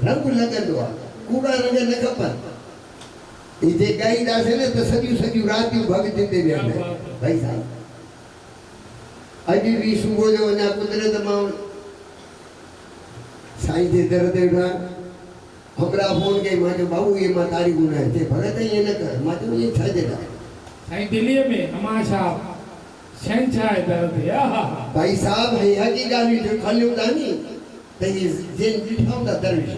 रंग लगंदो आहे कूड़ा रंग न खपनि इते ॻाईंदासीं न त सॼियूं सॼियूं रातियूं भॻति ते वेहंदा भाई साहब अॼु बि सुबुह जो अञा कुदरत मां साईं जे दर ते वेठा हमरा फोन कई मां चयो बाबू ये मां तारीख़ न आहे भॻत ईअं न कर मां चयो इहे छाजे लाइ साईं दिल्लीअ में हमाशा शहंशाह दर ते भाई साहब हे हक़ी ॻाल्हियूं जो खलियूं था नी त इहे जिन ॾिठा हूंदा दरवेश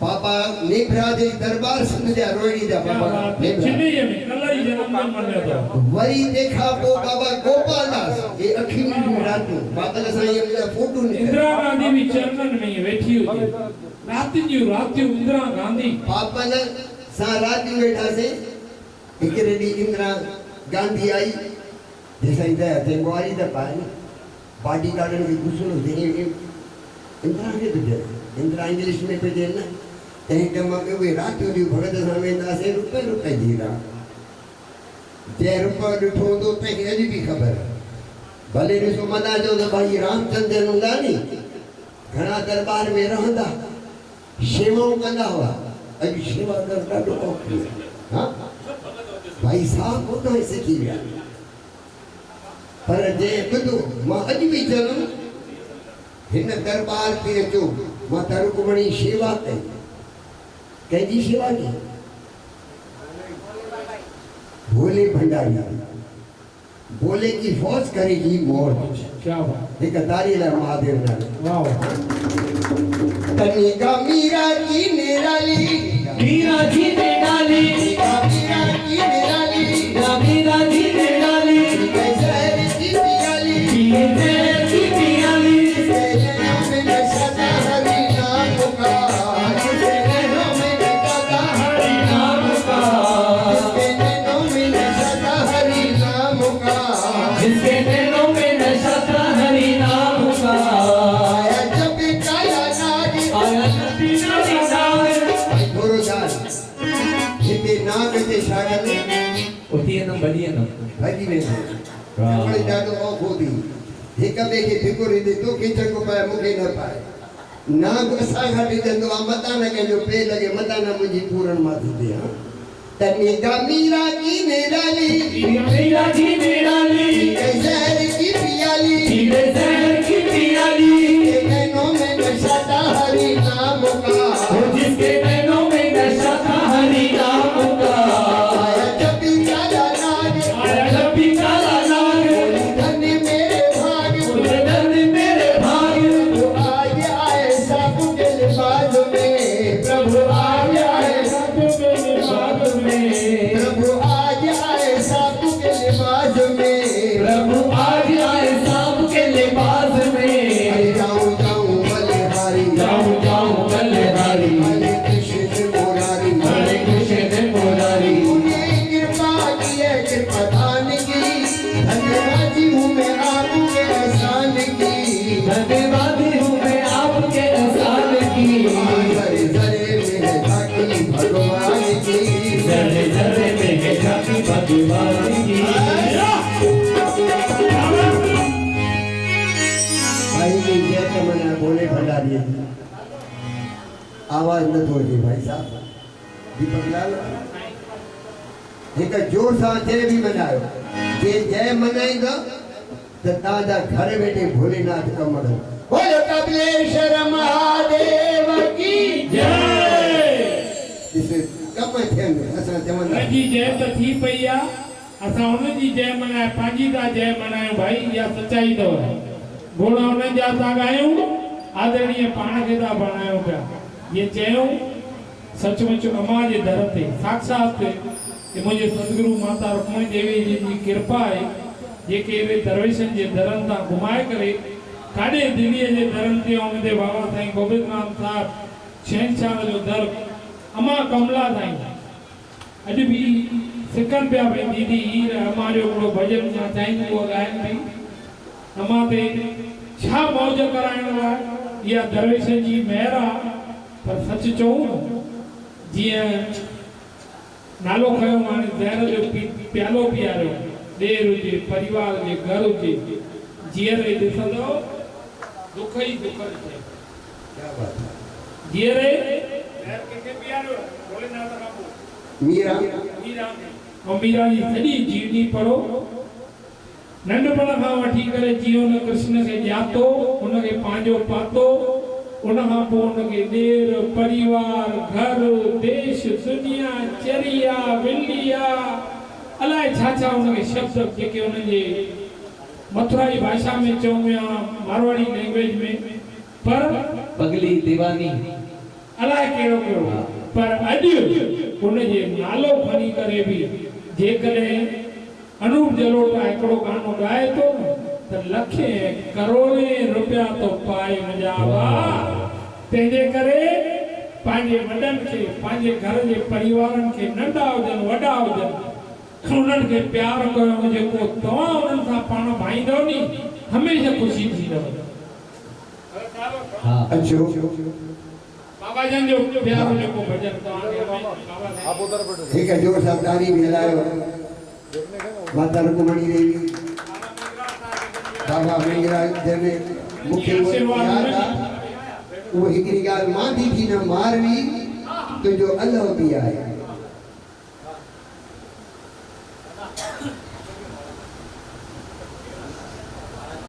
बाबा नेभरा जे दरबार सिंध जा रोहिणी जा बाबा चिन्नीअ में कल्ह ई जनमदिन मल्हायो अथव वरी तंहिंखां पोइ बाबा गोपाल दास हे अखियूं ॾिठियूं रातियूं बादल साईं जा फोटो इंदिरा गांधी भी चरणन में वेठी हुई रातियूं इंदिरा गांधी पापन सां रातियूं वेठासीं हिकिड़े ॾींहुं इंदिरा गांधी आई जैसाई दया थे गुआरी द पाए बॉडी गार्डन के गुस्सो दे इंदिरा के दे इंदिरा इंग्लिश में पे दे ना तहीं टमा के वे रात दी भगत सां वेंदासीं रुपए जीरा जे रुपए ॾिठो हूंदो तंहिंखे अॼु बि ख़बर भले ॾिसो मना जो त भाई रामचंद्र हूंदा नी घणा दरबार में रहंदा शेवाऊं कंदा हुआ अॼु शेवा कर ॾाढो औखो हा भाई साहब उतां ई सिखी विया पर जे ॿुधो मां अॼु बि चवंदुमि हिन दरबार ते अचो मां त रुकमणी शेवा कई कंहिंजी शेवा कई भोले भंडारी बोले की फौज करेगी मौज क्या बात एक तारी ला महादेव ने वाह तनिका मीरा की निराली मीरा जी ने डाली मीरा की निराली मीरा जी ने डाली शहर की पियाली शहर की पियाली तेरे नाम में सदा हरि नाम का तेरे नाम में सदा हरि नाम का तेरे नाम में सदा हरि नाम का जिसके नैनों में नशा था हरि नाम का आया जब काला नाग आया जब काला नाग गुरुदास हिते नाग जे शागल उतियनम बलियनम भॼी वेंदो कमड़ी ॾाढो औखो थी हिक ॿिए खे फिकुर ईंदी तोखे चङो पाए मूंखे न पाए नाग असां खां ॾिजंदो आहे मता न कंहिंजो पे लॻे मता न मुंहिंजी पूरन मां थी हा तनिका मीरा की निराली मीरा जी ने डाली शहर की पियाली शहर की पियाली नैनों में नशा था हरि नाम का जिसके नैनों में नशा था हरि नाम का आया जब भी काला नाग आया जब भी काला नाग धन मेरे भाग धन मेरे भाग तो आज आए सब के लिबास में प्रभु आज आए सब के लिबास में प्रभु आज आए सब के लिबास में प्रभु आज आए सब के लिबास में जाऊं जाऊं बलिहारी जाऊं जाऊं बलिहारी हरे कृष्ण मुरारी हरे कृष्ण मुरारी तूने कृपा की है कृपा दान की धन्यवादी हूँ मैं आपके एहसान की धन्यवादी हूँ मैं आपके एहसान की जरे जरे में है झांकी भगवान की जरे जरे में है झांकी भगवान की भाई की जय तमन्ना बोले भंडारी आवाज न थोड़ी भाई साहब दीपक लाल एक जोर सां जय भी मनायो जे जय मनाईंदा त तव्हांजा घर वेठे भोलेनाथ कम कंदो बोलो कपिलेश्वर महादेव की जय ॾिस कम थियनि असां चवंदा जी जय त थी पई आहे असां उनजी जय मनाए पंहिंजी था जय मनायूं भाई इहा सच्चाई अथव घोड़ा उन्हनि जा था ॻायूं आदरणीय पाण खे था बणायूं पिया ये चयूं सचमुच अमा जे दर ते साक्षात कि मुंहिंजे सतगुरु माता रुक्मणी देवी जी कृपा आहे जेके इहे दरवेशनि जे दरनि तां घुमाए करे काॾे दिल्लीअ जे दरनि ते ऐं उनते बाबा साईं गोबिंदनाथ साहिब शहंशाह जो दर अमा कमला ताईं अॼु बि सिकनि पिया भई दीदी हीअ अमा जो हिकिड़ो भॼन मां चाहींदी उहा ॻाइनि पई अमा ते छा मौज कराइण लाइ इहा दरवेशनि जी महिर आहे पर सच चऊं जीअं नालो खयो हाणे ज़हर जो प्यालो पीआरियो ॾेर हुजे परिवार हुजे घर हुजे जीअर ॾिसंदो दुख ई दुख थिए क्या बात है जीअं रे कंहिंखे प्यारो भोलेनाथ बाबू मीरा मीरा ऐं मीरा जी सॼी जीवनी पढ़ो नंढपण खां वठी करे जीअं हुन कृष्ण खे ॼातो हुनखे पंहिंजो पातो उनखां पोइ हुनखे ॾेर परिवार घर देश दुनिया चरिया विलिया अलाए छा छा हुनखे शब्द जेके हुनजे मथुराई भाषा में चऊं या मारवाड़ी लैंग्वेज में पर पगली दीवानी अलाए कहिड़ो कहिड़ो पर अॼु हुनजे नालो खणी करे बि जेकॾहिं अनूप जलोटा हिकिड़ो गानो ॻाए थो त लखे करोड़े रुपया तो पाए मुंहिंजा भाउ तंहिंजे करे पंहिंजे वॾनि खे पंहिंजे घर जे परिवारनि खे नंढा हुजनि वॾा हुजनि उन्हनि खे प्यार कयो जेको तव्हां उन्हनि सां पाण भाईंदव नी हमेशह ख़ुशी थींदव हाँ अचो बाबा जन जो प्यारो जेको भॼन तव्हांखे ठीक है जोर सां तारी भी हलायो माता रुक्मणी देवी बाबा मेघराज जने मूंखे उहो यादि आहे उहो हिकिड़ी ॻाल्हि मां थी न मारवी तुंहिंजो अल्लाह बि आहे